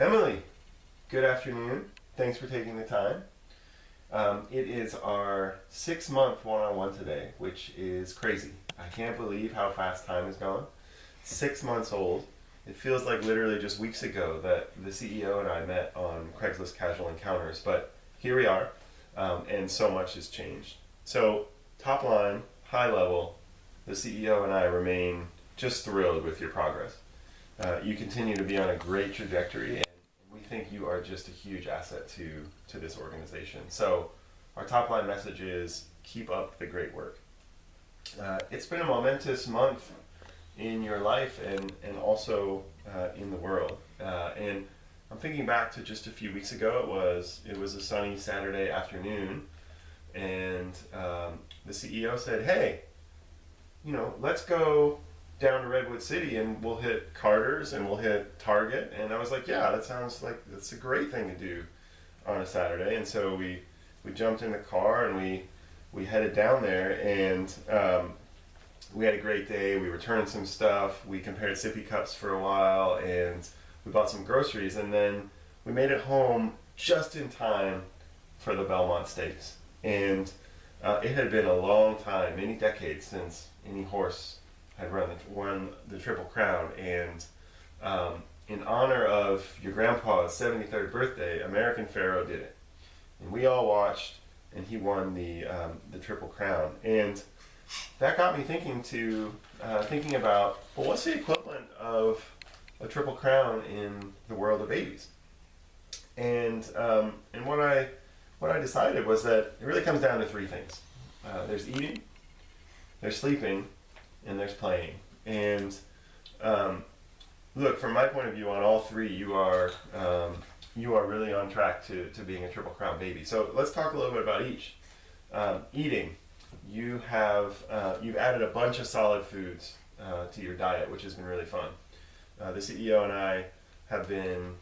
Emily, good afternoon. Thanks for taking the time. It is our 6-month one-on-one today, which is crazy. I can't believe how fast time has gone. 6 months old. It feels like literally just weeks ago that the CEO and I met on Craigslist Casual Encounters, but here we are, and so much has changed. So, top line, high level, the CEO and I remain just thrilled with your progress. You continue to be on a great trajectory, and we think you are just a huge asset to this organization. So, our top line message is keep up the great work. It's been a momentous month in your life and also in the world. And I'm thinking back to just a few weeks ago. It was a sunny Saturday afternoon, and the CEO said, "Hey, let's go down to Redwood City and we'll hit Carter's and we'll hit Target." And I was like, "Yeah, that sounds like that's a great thing to do on a Saturday." And so we jumped in the car and we headed down there, and we had a great day. We returned some stuff. We compared sippy cups for a while, and we bought some groceries, and then we made it home just in time for the Belmont Stakes. And it had been a long time, many decades, since any horse had won the Triple Crown. And in honor of your grandpa's 73rd birthday, American Pharoah did it. And we all watched, and he won the Triple Crown. And that got me thinking about, well, what's the equivalent of a Triple Crown in the world of babies? And what I decided was that it really comes down to three things. There's eating, there's sleeping, and there's playing. And look, from my point of view, on all three, you are really on track to being a Triple Crown baby. So let's talk a little bit about each. Eating. You've added a bunch of solid foods to your diet, which has been really fun. The CEO and I have been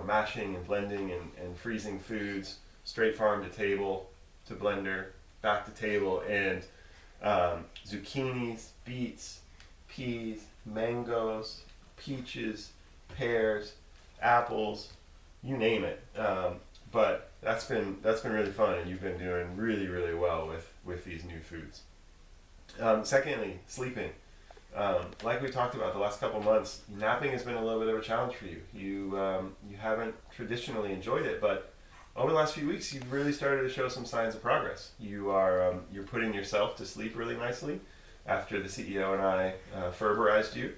mashing and blending and freezing foods straight farm to table to blender, back to table, and zucchinis, beets, peas, mangoes, peaches, pears, apples, you name it. But that's been really fun, and you've been doing really, really well with these new foods. Secondly, sleeping. Like we talked about the last couple months, napping has been a little bit of a challenge for you. You haven't traditionally enjoyed it, but over the last few weeks, you've really started to show some signs of progress. You're putting yourself to sleep really nicely after the CEO and I Ferberized you.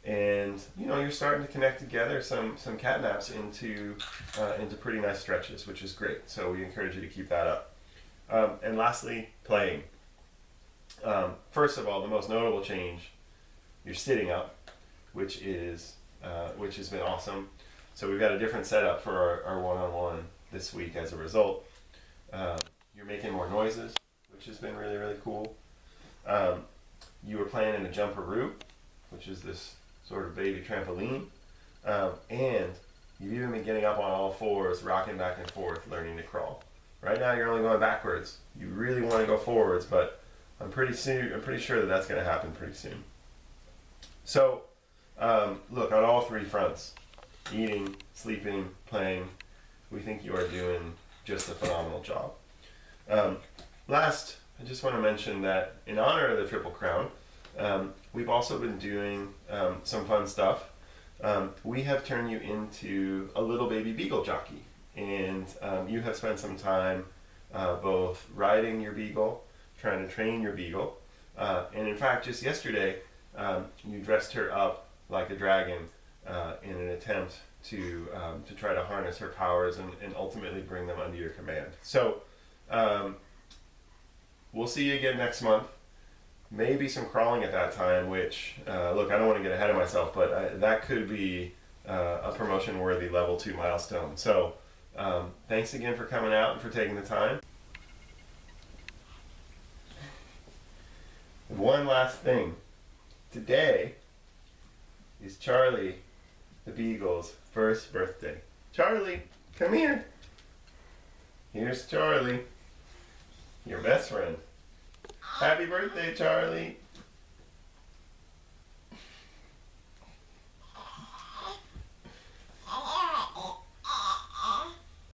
And you're starting to connect together some cat naps into pretty nice stretches, which is great. So we encourage you to keep that up. And lastly, playing. First of all, the most notable change, you're sitting up, which has been awesome. So we've got a different setup for our one-on-one this week as a result. You're making more noises, which has been really, really cool. You were playing in a jumperoo, which is this sort of baby trampoline. And you've even been getting up on all fours, rocking back and forth, learning to crawl. Right now you're only going backwards. You really want to go forwards, but I'm pretty sure that that's going to happen pretty soon. So, look, on all three fronts, eating, sleeping, playing, we think you are doing just a phenomenal job. Last, I just want to mention that in honor of the Triple Crown, we've also been doing some fun stuff. We have turned you into a little baby beagle jockey, and you have spent some time both riding your beagle, trying to train your beagle, and in fact, just yesterday, you dressed her up like a dragon in an attempt to try to harness her powers and ultimately bring them under your command. So we'll see you again next month. Maybe some crawling at that time, which, look, I don't want to get ahead of myself, but that could be a promotion-worthy level 2 milestone. So thanks again for coming out and for taking the time. One last thing. Today is Charlie the Beagle's first birthday. Charlie, come here. Here's Charlie, your best friend. Happy birthday, Charlie.